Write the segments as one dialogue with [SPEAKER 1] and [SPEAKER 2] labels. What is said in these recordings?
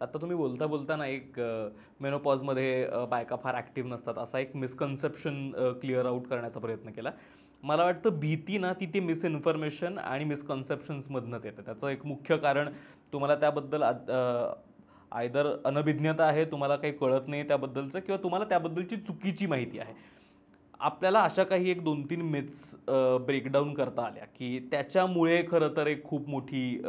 [SPEAKER 1] आता तुम्ही बोलता बोलता ना एक मेनोपॉजमध्ये बायका फार ॲक्टिव्ह नसतात असा एक मिसकन्सेप्शन क्लिअर आउट करण्याचा प्रयत्न केला. मला वाटतं भीती ना ती मिसइन्फॉर्मेशन आणि मिसकन्सेप्शन्समधनंच येतं. त्याचं एक मुख्य कारण तुम्हाला त्याबद्दल आयदर अनभिज्ञता आहे, तुम्हाला काही कळत नाही त्याबद्दलचं, किंवा तुम्हाला त्याबद्दलची चुकीची माहिती आहे. आपल्याला अशा काही एक 2-3 मिथ्स ब्रेकडाऊन करता आल्या, की त्याच्यामुळे खरं तर एक खूप मोठी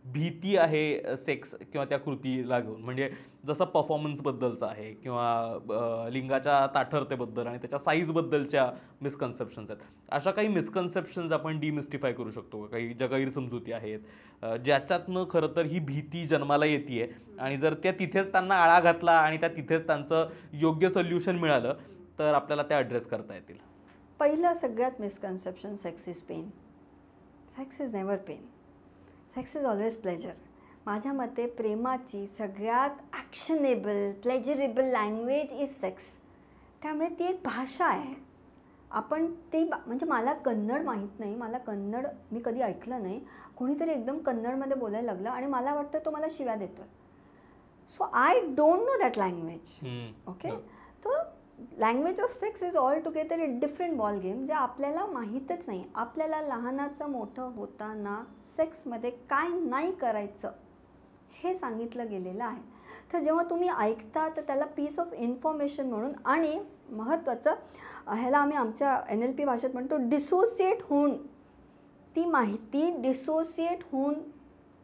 [SPEAKER 1] भीती आहे सेक्स किंवा त्या कृतीला घेऊन. म्हणजे जसं परफॉर्मन्सबद्दलचं आहे, किंवा लिंगाच्या ताठरतेबद्दल आणि त्याच्या साईजबद्दलच्या मिसकन्सेप्शन्स आहेत. अशा काही मिसकन्सेप्शन्स आपण डिमिस्टिफाय करू शकतो, काही ज्या गैरसमजुती आहेत, ज्याच्यातनं खरं तर ही भीती जन्माला येते. आणि जर त्या तिथेच त्यांना आळा घातला आणि त्या तिथेच त्यांचं योग्य सोल्युशन मिळालं तर आपल्याला त्या ॲड्रेस करता येतील.
[SPEAKER 2] पहिलं सगळ्यात misconception, sex is pain. Sex is never pain. Sex is always pleasure. माझ्या मते प्रेमाची सगळ्यात actionable pleasurable language is sex. त्यामुळे ती एक भाषा आहे. आपण ते म्हणजे मला कन्नड माहीत नाही, मला कन्नड मी कधी ऐकलं नाही. कोणीतरी एकदम कन्नडमध्ये बोलायला लागलं आणि मला वाटतं तो मला शिव्या देतो आहे. So I don't know that language. Okay, तो language of sex is altogether a different ball game, जे आपल्याला माहीतच नाही. आपल्याला लहानाचं मोठं होताना सेक्समध्ये काय नाही करायचं हे सांगितलं गेलेलं आहे. तर जेव्हा तुम्ही ऐकता तर त्याला पीस ऑफ इन्फॉर्मेशन म्हणून, आणि महत्त्वाचं ह्याला आम्ही आमच्या NLP भाषेत म्हणतो डिसोसिएट होऊन, ती माहिती डिसोसिएट होऊन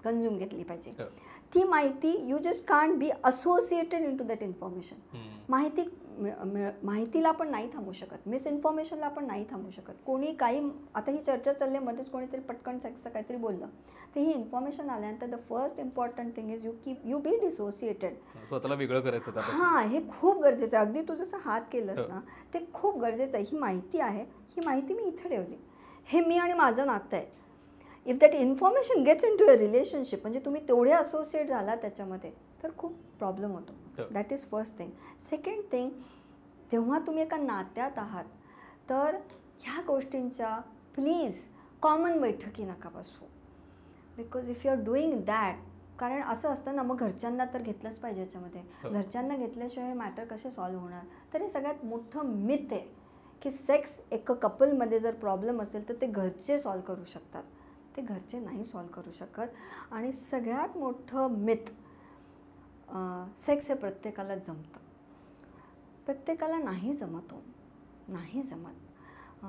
[SPEAKER 2] कन्झ्युम घेतली पाहिजे. ती माहिती you just can't be associated into that information. माहितीला आपण नाही थांबू शकत, मिसइन्फॉर्मेशनला आपण नाही थांबू शकत. कोणी काही, आता ही चर्चा चालली आहे, मध्येच कोणीतरी पटकन सेक्सचं काहीतरी बोललं, तर ही इन्फॉर्मेशन आल्यानंतर the first important thing is you B dissociated.
[SPEAKER 1] स्वतःला वेगळं करायचं.
[SPEAKER 2] हां, हे खूप गरजेचं आहे. अगदी तू जसं हात केलंस ना, ते खूप गरजेचं आहे. ही माहिती आहे, ही माहिती मी इथं ठेवली, हे मी आणि माझं नातं आहे. If that information gets into a relationship, म्हणजे तुम्ही तेवढे असोसिएट झाला त्याच्यामध्ये, तर खूप प्रॉब्लेम होतो. That is first thing. Second thing, जेव्हा तुम्ही एका नात्यात आहात तर ह्या गोष्टींच्या प्लीज कॉमन बैठकी नका बसवू. Because if you are doing that, कारण असं असतं ना, मग घरच्यांना तर घेतलंच पाहिजे याच्यामध्ये. घरच्यांना घेतल्याशिवाय हे मॅटर कसे सॉल्व्ह होणार. तर हे सगळ्यात मोठं मिथ आहे की सेक्स एका कपलमध्ये जर प्रॉब्लेम असेल तर ते घरचे सॉल्व्ह करू शकतात. ते घरचे नाही सॉल्व्ह करू शकत. आणि सगळ्यात मोठं मिथ, सेक्स हे प्रत्येकाला जमतं. प्रत्येकाला नाही जमत हो, नाही जमत.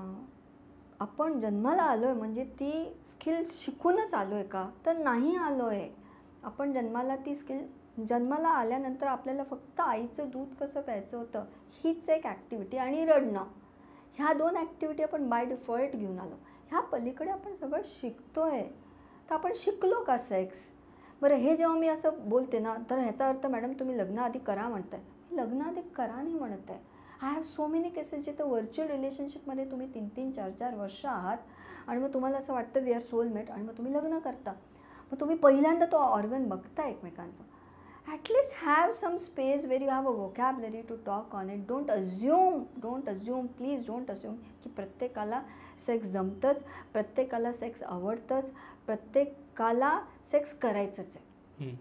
[SPEAKER 2] आपण जन्माला आलो आहे म्हणजे ती स्किल शिकूनच आलो आहे का, तर नाही आलो आहे. आपण जन्माला ती स्किल, जन्माला आल्यानंतर आपल्याला फक्त आईचं दूध कसं प्यायचं होतं हीच एक ॲक्टिव्हिटी, आणि रडणं, ह्या 2 ॲक्टिव्हिटी आपण बाय डिफॉल्ट घेऊन आलो. ह्या पलीकडे आपण सगळं शिकतो आहे. तर आपण शिकलो का सेक्स? बरं, हे जेव्हा मी असं बोलते ना, तर ह्याचा अर्थ मॅडम तुम्ही लग्न आधी करा म्हणताय. मी लग्न आधी करा नाही म्हणत आहे. I have so many cases जिथं व्हर्च्युअल रिलेशनशिपमध्ये तुम्ही 3-3, 4-4 वर्ष आहात आणि मग तुम्हाला असं वाटतं वी आर सोलमेट, आणि मग तुम्ही लग्न करता. मग तुम्ही पहिल्यांदा तो ऑर्गन बघता एकमेकांचा. At least have some space where you have a vocabulary to talk on it. Don't assume, please don't assume की प्रत्येकाला सेक्स जमतंच, प्रत्येकाला सेक्स आवडतंच, प्रत्येकाला सेक्स करायचंच आहे.